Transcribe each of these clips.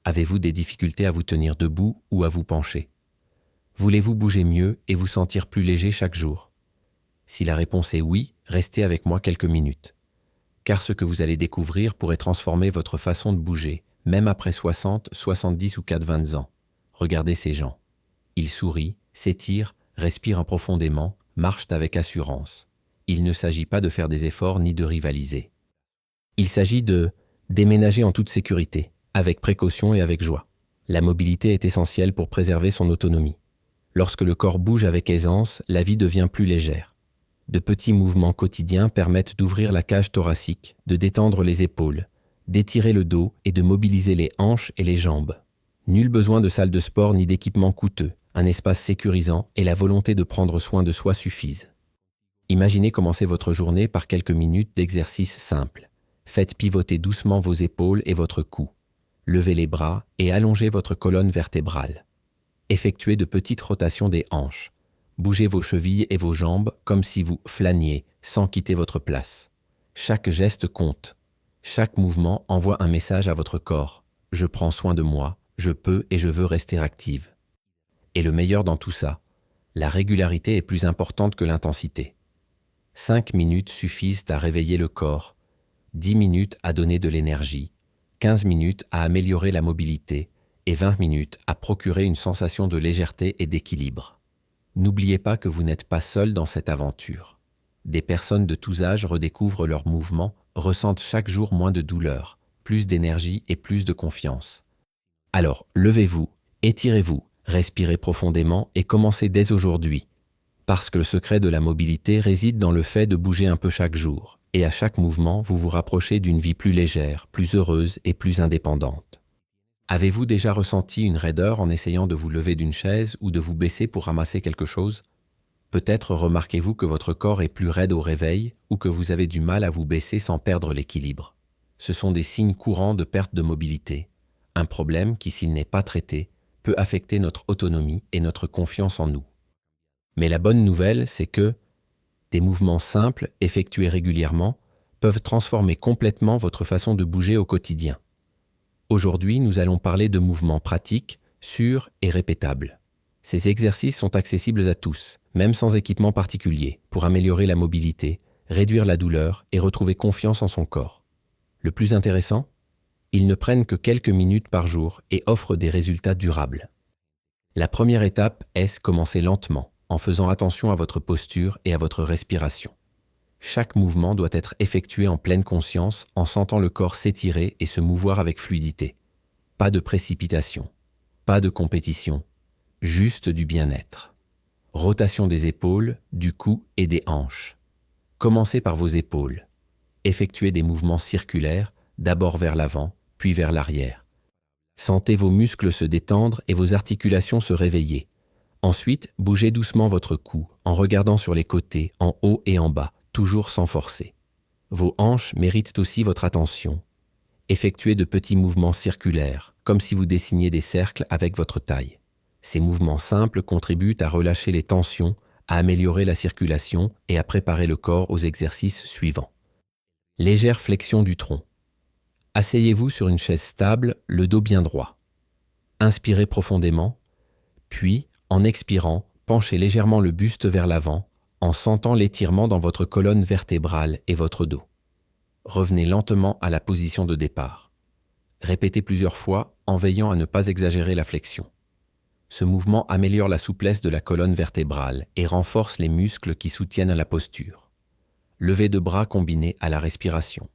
Avez-vous des difficultés à vous tenir debout ou à vous pencher? Voulez-vous bouger mieux et vous sentir plus léger chaque jour? Si la réponse est oui, restez avec moi quelques minutes. Car ce que vous allez découvrir pourrait transformer votre façon de bouger, même après 60, 70 ou 80 ans. Regardez ces gens. Ils sourient, s'étirent, respirent profondément, marchent avec assurance. Il ne s'agit pas de faire des efforts ni de rivaliser. Il s'agit de déménager en toute sécurité, avec précaution et avec joie. La mobilité est essentielle pour préserver son autonomie. Lorsque le corps bouge avec aisance, la vie devient plus légère. De petits mouvements quotidiens permettent d'ouvrir la cage thoracique, de détendre les épaules, d'étirer le dos et de mobiliser les hanches et les jambes. Nul besoin de salle de sport ni d'équipement coûteux. Un espace sécurisant et la volonté de prendre soin de soi suffisent. Imaginez commencer votre journée par quelques minutes d'exercice simple. Faites pivoter doucement vos épaules et votre cou. Levez les bras et allongez votre colonne vertébrale. Effectuez de petites rotations des hanches. Bougez vos chevilles et vos jambes comme si vous flâniez sans quitter votre place. Chaque geste compte. Chaque mouvement envoie un message à votre corps. Je prends soin de moi, je peux et je veux rester active. Et le meilleur dans tout ça, la régularité est plus importante que l'intensité. 5 minutes suffisent à réveiller le corps, 10 minutes à donner de l'énergie, 15 minutes à améliorer la mobilité et 20 minutes à procurer une sensation de légèreté et d'équilibre. N'oubliez pas que vous n'êtes pas seul dans cette aventure. Des personnes de tous âges redécouvrent leurs mouvements, ressentent chaque jour moins de douleur, plus d'énergie et plus de confiance. Alors, levez-vous, étirez-vous, respirez profondément et commencez dès aujourd'hui. Parce que le secret de la mobilité réside dans le fait de bouger un peu chaque jour. Et à chaque mouvement, vous vous rapprochez d'une vie plus légère, plus heureuse et plus indépendante. Avez-vous déjà ressenti une raideur en essayant de vous lever d'une chaise ou de vous baisser pour ramasser quelque chose? Peut-être remarquez-vous que votre corps est plus raide au réveil ou que vous avez du mal à vous baisser sans perdre l'équilibre. Ce sont des signes courants de perte de mobilité. Un problème qui, s'il n'est pas traité, peut affecter notre autonomie et notre confiance en nous. Mais la bonne nouvelle, c'est que des mouvements simples, effectués régulièrement, peuvent transformer complètement votre façon de bouger au quotidien. Aujourd'hui, nous allons parler de mouvements pratiques, sûrs et répétables. Ces exercices sont accessibles à tous, même sans équipement particulier, pour améliorer la mobilité, réduire la douleur et retrouver confiance en son corps. Le plus intéressant, ils ne prennent que quelques minutes par jour et offrent des résultats durables. La première étape est commencer lentement, en faisant attention à votre posture et à votre respiration. Chaque mouvement doit être effectué en pleine conscience, en sentant le corps s'étirer et se mouvoir avec fluidité. Pas de précipitation, pas de compétition, juste du bien-être. Rotation des épaules, du cou et des hanches. Commencez par vos épaules. Effectuez des mouvements circulaires, d'abord vers l'avant, puis vers l'arrière. Sentez vos muscles se détendre et vos articulations se réveiller. Ensuite, bougez doucement votre cou, en regardant sur les côtés, en haut et en bas, toujours sans forcer. Vos hanches méritent aussi votre attention. Effectuez de petits mouvements circulaires, comme si vous dessiniez des cercles avec votre taille. Ces mouvements simples contribuent à relâcher les tensions, à améliorer la circulation et à préparer le corps aux exercices suivants. Légère flexion du tronc. Asseyez-vous sur une chaise stable, le dos bien droit. Inspirez profondément, puis, en expirant, penchez légèrement le buste vers l'avant, en sentant l'étirement dans votre colonne vertébrale et votre dos. Revenez lentement à la position de départ. Répétez plusieurs fois en veillant à ne pas exagérer la flexion. Ce mouvement améliore la souplesse de la colonne vertébrale et renforce les muscles qui soutiennent la posture. Levez de bras combiné à la respiration.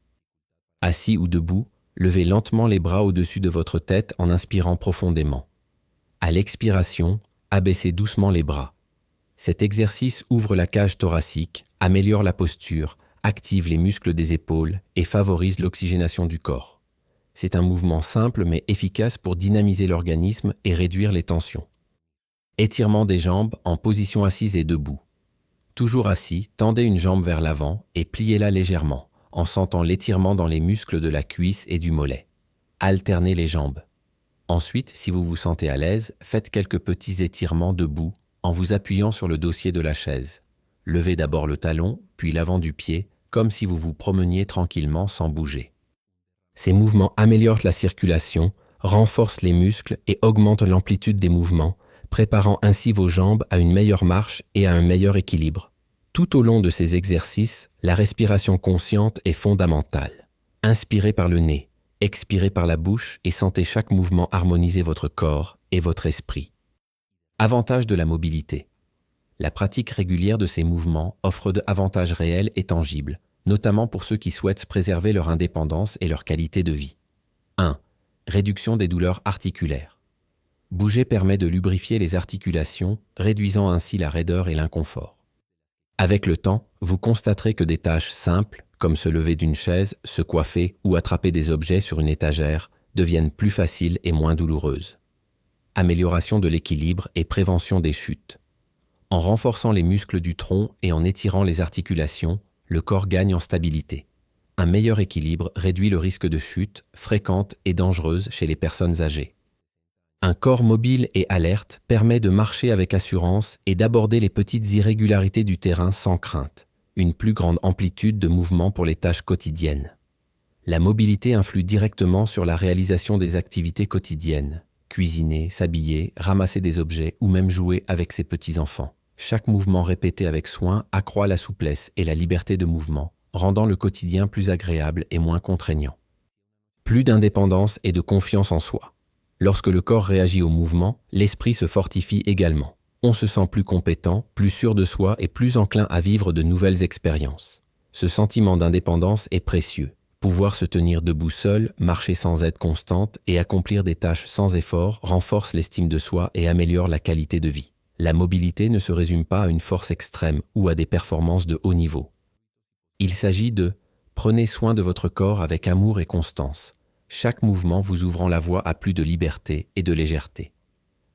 Assis ou debout, levez lentement les bras au-dessus de votre tête en inspirant profondément. À l'expiration, abaissez doucement les bras. Cet exercice ouvre la cage thoracique, améliore la posture, active les muscles des épaules et favorise l'oxygénation du corps. C'est un mouvement simple mais efficace pour dynamiser l'organisme et réduire les tensions. Étirement des jambes en position assise et debout. Toujours assis, tendez une jambe vers l'avant et pliez-la légèrement, en sentant l'étirement dans les muscles de la cuisse et du mollet. Alternez les jambes. Ensuite, si vous vous sentez à l'aise, faites quelques petits étirements debout en vous appuyant sur le dossier de la chaise. Levez d'abord le talon, puis l'avant du pied, comme si vous vous promeniez tranquillement sans bouger. Ces mouvements améliorent la circulation, renforce les muscles et augmente l'amplitude des mouvements, préparant ainsi vos jambes à une meilleure marche et à un meilleur équilibre. Tout au long de ces exercices, la respiration consciente est fondamentale. Inspirez par le nez, expirez par la bouche et sentez chaque mouvement harmoniser votre corps et votre esprit. Avantages de la mobilité. La pratique régulière de ces mouvements offre d'avantages réels et tangibles, notamment pour ceux qui souhaitent préserver leur indépendance et leur qualité de vie. 1. Réduction des douleurs articulaires. Bouger permet de lubrifier les articulations, réduisant ainsi la raideur et l'inconfort. Avec le temps, vous constaterez que des tâches simples, comme se lever d'une chaise, se coiffer ou attraper des objets sur une étagère, deviennent plus faciles et moins douloureuses. Amélioration de l'équilibre et prévention des chutes. En renforçant les muscles du tronc et en étirant les articulations, le corps gagne en stabilité. Un meilleur équilibre réduit le risque de chute, fréquente et dangereuse chez les personnes âgées. Un corps mobile et alerte permet de marcher avec assurance et d'aborder les petites irrégularités du terrain sans crainte. Une plus grande amplitude de mouvement pour les tâches quotidiennes. La mobilité influe directement sur la réalisation des activités quotidiennes. Cuisiner, s'habiller, ramasser des objets ou même jouer avec ses petits-enfants. Chaque mouvement répété avec soin accroît la souplesse et la liberté de mouvement, rendant le quotidien plus agréable et moins contraignant. Plus d'indépendance et de confiance en soi. Lorsque le corps réagit au mouvement, l'esprit se fortifie également. On se sent plus compétent, plus sûr de soi et plus enclin à vivre de nouvelles expériences. Ce sentiment d'indépendance est précieux. Pouvoir se tenir debout seul, marcher sans aide constante et accomplir des tâches sans effort renforce l'estime de soi et améliore la qualité de vie. La mobilité ne se résume pas à une force extrême ou à des performances de haut niveau. Il s'agit de « prenez soin de votre corps avec amour et constance », chaque mouvement vous ouvrant la voie à plus de liberté et de légèreté.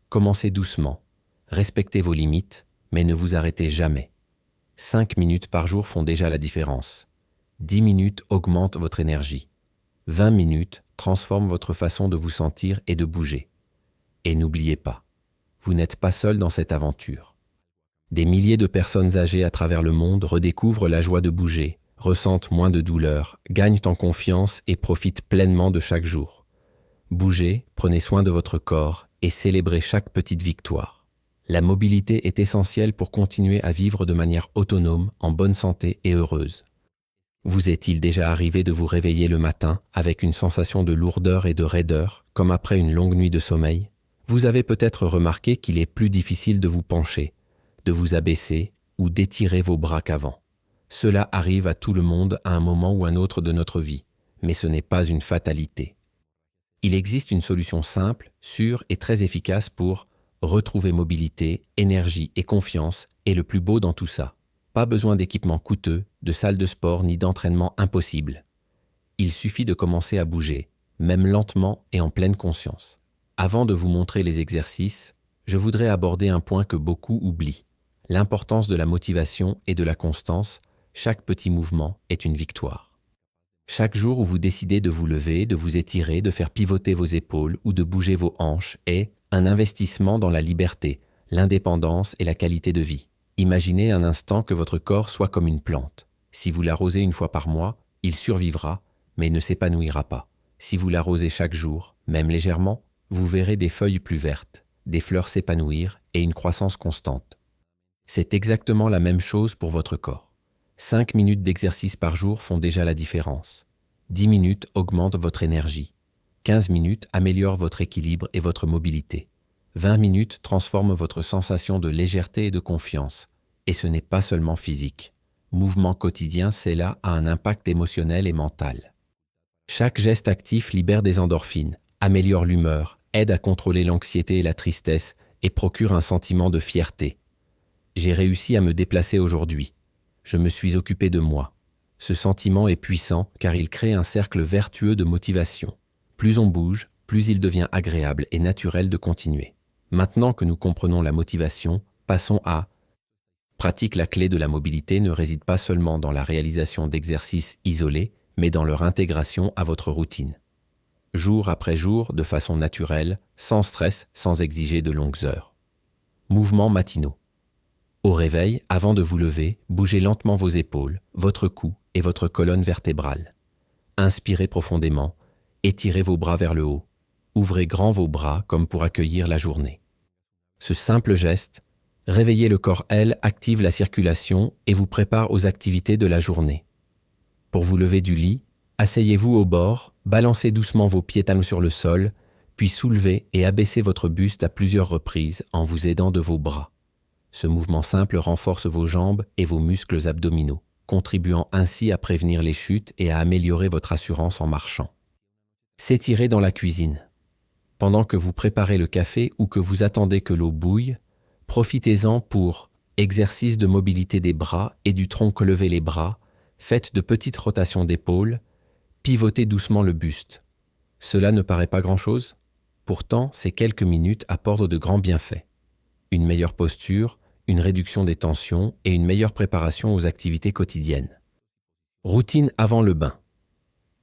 Commencez doucement, respectez vos limites, mais ne vous arrêtez jamais. 5 minutes par jour font déjà la différence. 10 minutes augmentent votre énergie. 20 minutes transforment votre façon de vous sentir et de bouger. Et n'oubliez pas, vous n'êtes pas seul dans cette aventure. Des milliers de personnes âgées à travers le monde redécouvrent la joie de bouger, ressentent moins de douleur, gagnent en confiance et profitent pleinement de chaque jour. Bougez, prenez soin de votre corps et célébrez chaque petite victoire. La mobilité est essentielle pour continuer à vivre de manière autonome, en bonne santé et heureuse. Vous est-il déjà arrivé de vous réveiller le matin avec une sensation de lourdeur et de raideur, comme après une longue nuit de sommeil? Vous avez peut-être remarqué qu'il est plus difficile de vous pencher, de vous abaisser ou d'étirer vos bras qu'avant. Cela arrive à tout le monde à un moment ou un autre de notre vie, mais ce n'est pas une fatalité. Il existe une solution simple, sûre et très efficace pour retrouver mobilité, énergie et confiance, et le plus beau dans tout ça. Pas besoin d'équipements coûteux, de salles de sport ni d'entraînement impossible. Il suffit de commencer à bouger, même lentement et en pleine conscience. Avant de vous montrer les exercices, je voudrais aborder un point que beaucoup oublient. L'importance de la motivation et de la constance. Chaque petit mouvement est une victoire. Chaque jour où vous décidez de vous lever, de vous étirer, de faire pivoter vos épaules ou de bouger vos hanches est un investissement dans la liberté, l'indépendance et la qualité de vie. Imaginez un instant que votre corps soit comme une plante. Si vous l'arrosez une fois par mois, il survivra, mais ne s'épanouira pas. Si vous l'arrosez chaque jour, même légèrement, vous verrez des feuilles plus vertes, des fleurs s'épanouir et une croissance constante. C'est exactement la même chose pour votre corps. 5 minutes d'exercice par jour font déjà la différence. 10 minutes augmentent votre énergie. 15 minutes améliorent votre équilibre et votre mobilité. 20 minutes transforment votre sensation de légèreté et de confiance. Et ce n'est pas seulement physique. Mouvement quotidien, c'est là a un impact émotionnel et mental. Chaque geste actif libère des endorphines, améliore l'humeur, aide à contrôler l'anxiété et la tristesse et procure un sentiment de fierté. J'ai réussi à me déplacer aujourd'hui. Je me suis occupé de moi. Ce sentiment est puissant car il crée un cercle vertueux de motivation. Plus on bouge, plus il devient agréable et naturel de continuer. Maintenant que nous comprenons la motivation, passons à pratique. La clé de la mobilité ne réside pas seulement dans la réalisation d'exercices isolés, mais dans leur intégration à votre routine. Jour après jour, de façon naturelle, sans stress, sans exiger de longues heures. Mouvements matinaux. Au réveil, avant de vous lever, bougez lentement vos épaules, votre cou et votre colonne vertébrale. Inspirez profondément, étirez vos bras vers le haut. ouvrez grand vos bras comme pour accueillir la journée. Ce simple geste, réveiller le corps L, active la circulation et vous prépare aux activités de la journée. Pour vous lever du lit, asseyez-vous au bord, balancez doucement vos pieds talons sur le sol, puis soulevez et abaissez votre buste à plusieurs reprises en vous aidant de vos bras. Ce mouvement simple renforce vos jambes et vos muscles abdominaux, contribuant ainsi à prévenir les chutes et à améliorer votre assurance en marchant. S'étirer dans la cuisine. Pendant que vous préparez le café ou que vous attendez que l'eau bouille, profitez-en pour exercice de mobilité des bras et du tronc, levez les bras, faites de petites rotations d'épaules, pivotez doucement le buste. Cela ne paraît pas grand-chose? Pourtant, ces quelques minutes apportent de grands bienfaits. Une meilleure posture, une réduction des tensions et une meilleure préparation aux activités quotidiennes. Routine avant le bain.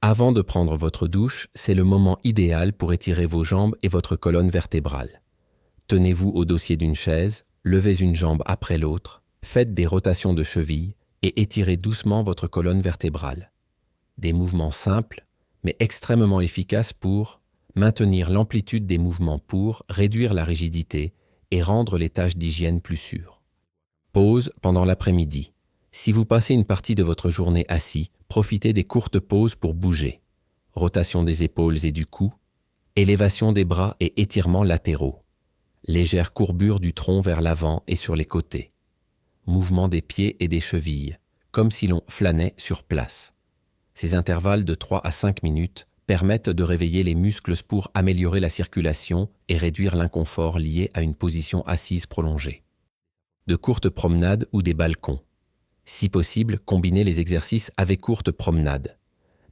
Avant de prendre votre douche, c'est le moment idéal pour étirer vos jambes et votre colonne vertébrale. Tenez-vous au dossier d'une chaise, levez une jambe après l'autre, faites des rotations de cheville et étirez doucement votre colonne vertébrale. Des mouvements simples, mais extrêmement efficaces pour maintenir l'amplitude des mouvements pour réduire la rigidité et rendre les tâches d'hygiène plus sûres. Pause pendant l'après-midi. Si vous passez une partie de votre journée assis, profitez des courtes pauses pour bouger. Rotation des épaules et du cou, élévation des bras et étirements latéraux. Légère courbure du tronc vers l'avant et sur les côtés. Mouvement des pieds et des chevilles, comme si l'on flânait sur place. Ces intervalles de 3 à 5 minutes permettent de réveiller les muscles pour améliorer la circulation et réduire l'inconfort lié à une position assise prolongée. De courtes promenades ou des balcons. Si possible, combinez les exercices avec courtes promenades.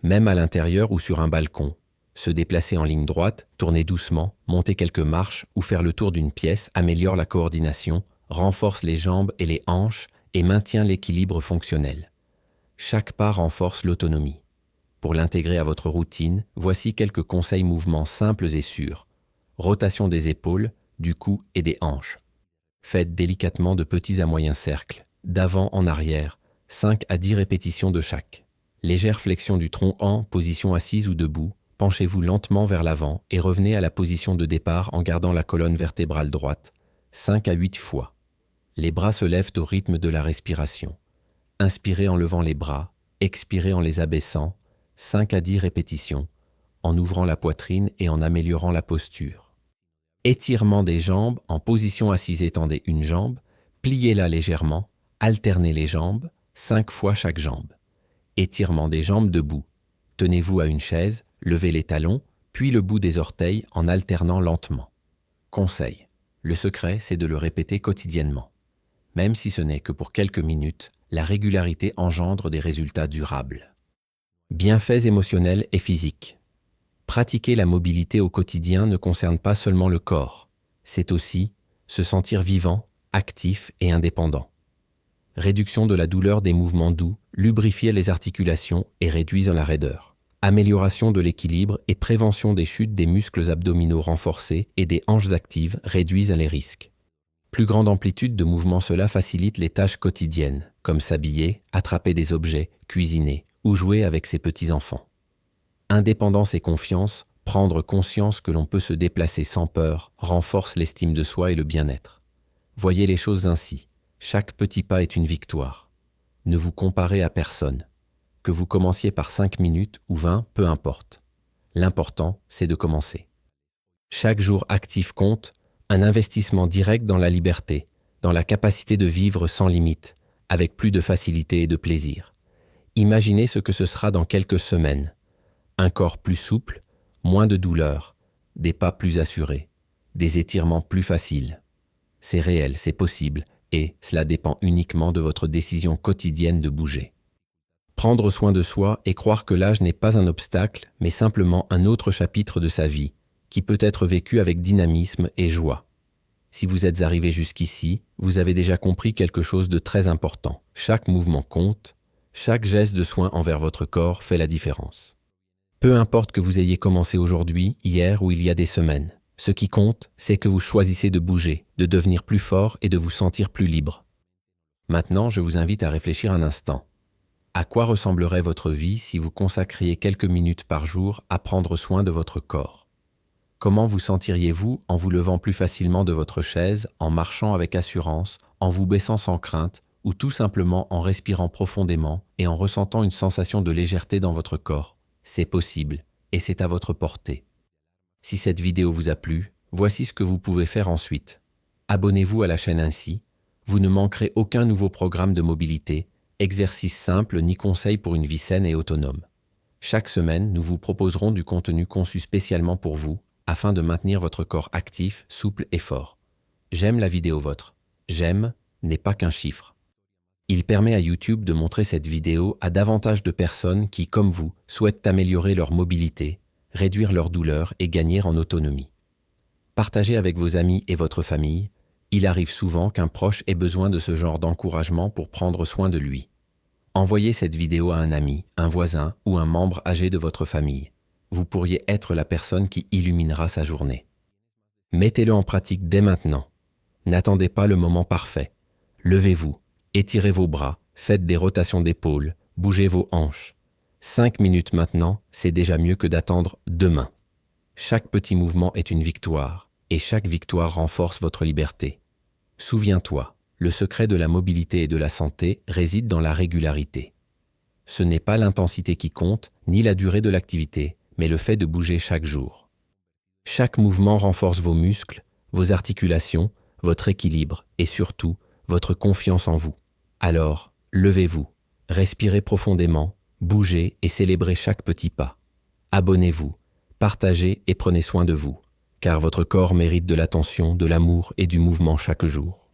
Même à l'intérieur ou sur un balcon. Se déplacer en ligne droite, tourner doucement, monter quelques marches ou faire le tour d'une pièce améliore la coordination, renforce les jambes et les hanches et maintient l'équilibre fonctionnel. Chaque pas renforce l'autonomie. Pour l'intégrer à votre routine, voici quelques conseils mouvements simples et sûrs. Rotation des épaules, du cou et des hanches. Faites délicatement de petits à moyens cercles, d'avant en arrière, 5 à 10 répétitions de chaque. Légère flexion du tronc en position assise ou debout, penchez-vous lentement vers l'avant et revenez à la position de départ en gardant la colonne vertébrale droite, 5 à 8 fois. Les bras se lèvent au rythme de la respiration. Inspirez en levant les bras, expirez en les abaissant, 5 à 10 répétitions, en ouvrant la poitrine et en améliorant la posture. Étirement des jambes en position assise, étendez une jambe, pliez-la légèrement, alternez les jambes, 5 fois chaque jambe. Étirement des jambes debout. Tenez-vous à une chaise, levez les talons, puis le bout des orteils en alternant lentement. Conseil. Le secret, c'est de le répéter quotidiennement. Même si ce n'est que pour quelques minutes, la régularité engendre des résultats durables. Bienfaits émotionnels et physiques. Pratiquer la mobilité au quotidien ne concerne pas seulement le corps, c'est aussi se sentir vivant, actif et indépendant. Réduction de la douleur des mouvements doux, lubrifier les articulations et réduisent la raideur. Amélioration de l'équilibre et prévention des chutes des muscles abdominaux renforcés et des hanches actives réduisent les risques. Plus grande amplitude de mouvement, cela facilite les tâches quotidiennes, comme s'habiller, attraper des objets, cuisiner ou jouer avec ses petits-enfants. Indépendance et confiance, prendre conscience que l'on peut se déplacer sans peur, renforce l'estime de soi et le bien-être. Voyez les choses ainsi, chaque petit pas est une victoire. Ne vous comparez à personne. Que vous commenciez par 5 minutes ou 20, peu importe. L'important, c'est de commencer. Chaque jour actif compte, un investissement direct dans la liberté, dans la capacité de vivre sans limite, avec plus de facilité et de plaisir. Imaginez ce que ce sera dans quelques semaines. Un corps plus souple, moins de douleur, des pas plus assurés, des étirements plus faciles. C'est réel, c'est possible, et cela dépend uniquement de votre décision quotidienne de bouger. Prendre soin de soi et croire que l'âge n'est pas un obstacle, mais simplement un autre chapitre de sa vie, qui peut être vécu avec dynamisme et joie. Si vous êtes arrivé jusqu'ici, vous avez déjà compris quelque chose de très important. Chaque mouvement compte, chaque geste de soin envers votre corps fait la différence. Peu importe que vous ayez commencé aujourd'hui, hier ou il y a des semaines, ce qui compte, c'est que vous choisissez de bouger, de devenir plus fort et de vous sentir plus libre. Maintenant, je vous invite à réfléchir un instant. À quoi ressemblerait votre vie si vous consacriez quelques minutes par jour à prendre soin de votre corps ? Comment vous sentiriez-vous en vous levant plus facilement de votre chaise, en marchant avec assurance, en vous baissant sans crainte, ou tout simplement en respirant profondément et en ressentant une sensation de légèreté dans votre corps? C'est possible, et c'est à votre portée. Si cette vidéo vous a plu, voici ce que vous pouvez faire ensuite. Abonnez-vous à la chaîne ainsi, vous ne manquerez aucun nouveau programme de mobilité, exercice simple ni conseil pour une vie saine et autonome. Chaque semaine, nous vous proposerons du contenu conçu spécialement pour vous, afin de maintenir votre corps actif, souple et fort. J'aime la vidéo vôtre. J'aime n'est pas qu'un chiffre. Il permet à YouTube de montrer cette vidéo à davantage de personnes qui, comme vous, souhaitent améliorer leur mobilité, réduire leur douleur et gagner en autonomie. Partagez avec vos amis et votre famille. Il arrive souvent qu'un proche ait besoin de ce genre d'encouragement pour prendre soin de lui. Envoyez cette vidéo à un ami, un voisin ou un membre âgé de votre famille. Vous pourriez être la personne qui illuminera sa journée. Mettez-le en pratique dès maintenant. N'attendez pas le moment parfait. Levez-vous, étirez vos bras, faites des rotations d'épaules, bougez vos hanches. 5 minutes maintenant, c'est déjà mieux que d'attendre demain. Chaque petit mouvement est une victoire, et chaque victoire renforce votre liberté. Souviens-toi, le secret de la mobilité et de la santé réside dans la régularité. Ce n'est pas l'intensité qui compte, ni la durée de l'activité, mais le fait de bouger chaque jour. Chaque mouvement renforce vos muscles, vos articulations, votre équilibre et surtout, votre confiance en vous. Alors, levez-vous, respirez profondément, bougez et célébrez chaque petit pas. Abonnez-vous, partagez et prenez soin de vous, car votre corps mérite de l'attention, de l'amour et du mouvement chaque jour.